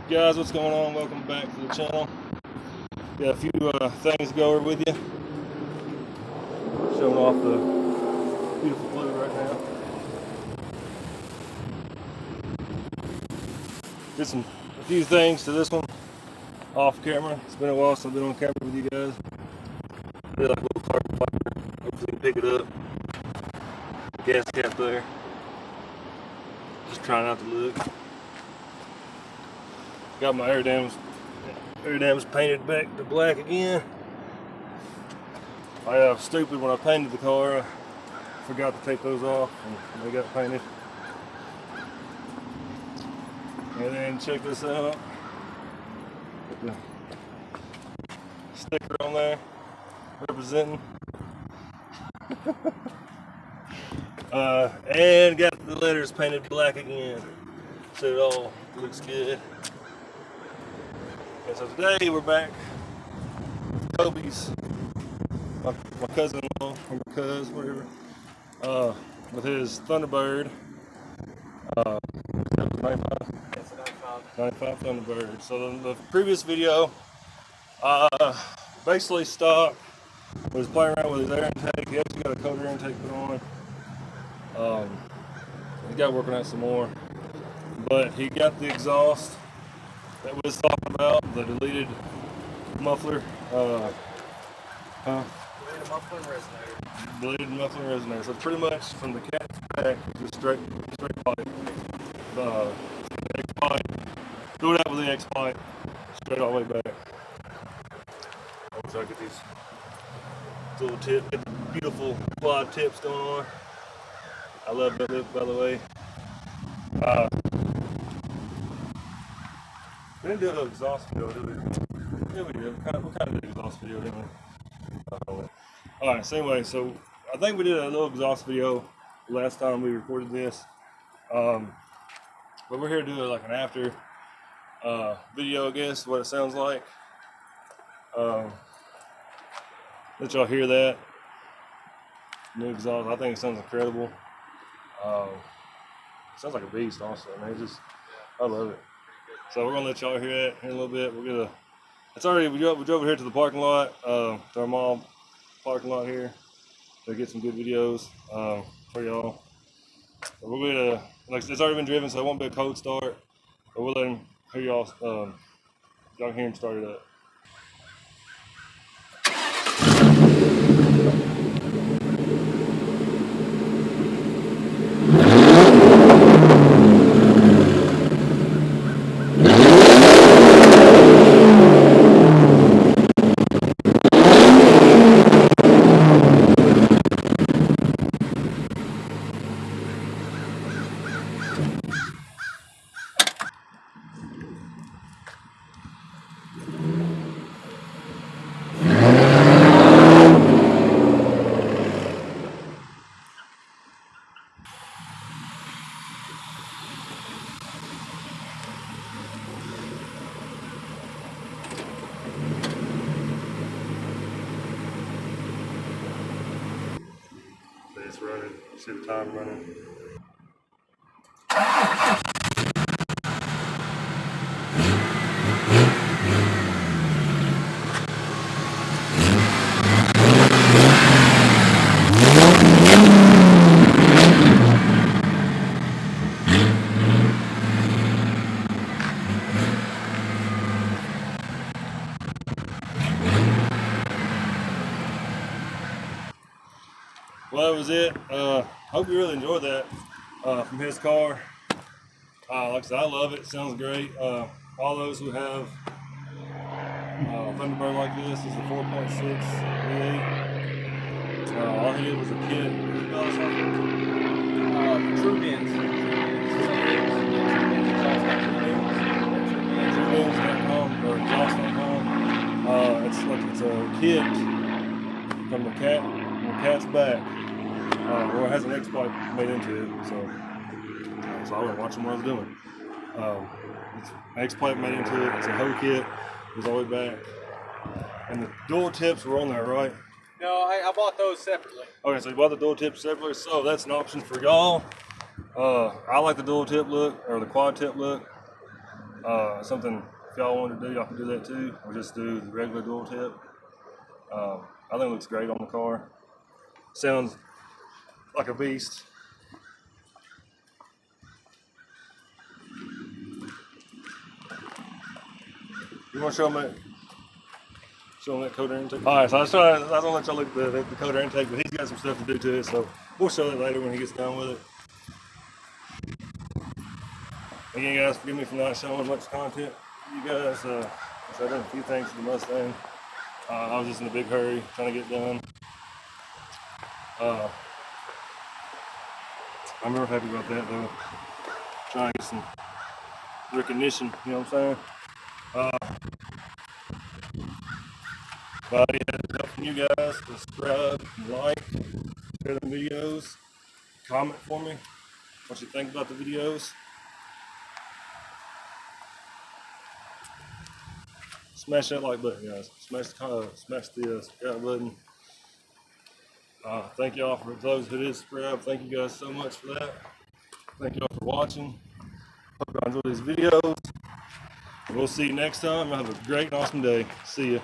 Guys, what's going on? Welcome back to the channel. Got a few things to go over with you. Showing off the beautiful blue right now. Did a few things to this one off camera. It's been a while since I've been on camera with you guys. Did like a little carbon fiber. Hopefully you can pick it up. Gas cap there. Just trying out the look. Got my air dams painted back to black again. I was stupid when I painted the car. I forgot to take those off and they got painted. And then check this out. Put the sticker on there representing. And got the letters painted black again. So it all looks good. And so today we're back with Colby's, my cousin-in-law, or my cuz, whatever, with his Thunderbird. That was 95 Thunderbird. So the previous video, basically stock, was playing around with his air intake. He actually got a cold air intake put on. He got working out some more, but he got the exhaust that we was talking about, the deleted muffler. Deleted muffler and resonator. So pretty much from the cat's back, just straight pipe. The X pipe. Do it out with the X pipe, straight all the way back. So I get these little tips, get the beautiful quad tips going on. I love that lip, by the way. We didn't do an exhaust video, did we? Yeah, we did. We kind of did an exhaust video, didn't we? Alright, so anyway, so I think we did a little exhaust video last time we recorded this. But we're here to do like an after video, I guess, what it sounds like. Let y'all hear that. New exhaust, I think it sounds incredible. It sounds like a beast, honestly. I mean, I love it. So we're gonna let y'all hear that in a little bit. We drove over here to the parking lot, to our mall parking lot here, to get some good videos for y'all. But we're gonna, like it's already been driven, so it won't be a cold start. But we'll let him hear y'all. Y'all can hear him start it up. It's running. You see the time running. Well, that was it. Hope you really enjoyed that from his car. Like I said, I love it. Sounds great. All those who have Thunderbird like this is the 4.6 V8. All he did was a kit. True bins. TrueBins.com or exhaust.com. It's a kit from the cat's back, or it has an X pipe made into it. So I was watching what I was doing. It's an X pipe made into it. It's a hoe kit. It's all the way back, and the dual tips were on there, right? No, I bought those separately. Okay, so you bought the dual tip separately, so that's an option for y'all. I like the dual tip look, or the quad tip look. Something if y'all want to do, y'all can do that too, or just do the regular dual tip. I think it looks great on the car. Sounds like a beast. You want to show them that coder intake? All right, so I was gonna let y'all look at the coder intake, but he's got some stuff to do to it, so we'll show that later when he gets done with it. Again, guys, forgive me for not showing much content. You guys, so I've done a few things to the Mustang. I was just in a big hurry trying to get done. I'm real happy about that though. Trying to get some recognition, you know what I'm saying? But yeah, helping you guys subscribe, like, share the videos, comment for me what you think about the videos. Smash that like button, guys. Smash the subscribe button. Thank y'all for those who did subscribe. Thank you guys so much for that. Thank y'all for watching. Hope y'all enjoy these videos. We'll see you next time. Have a great and awesome day. See ya.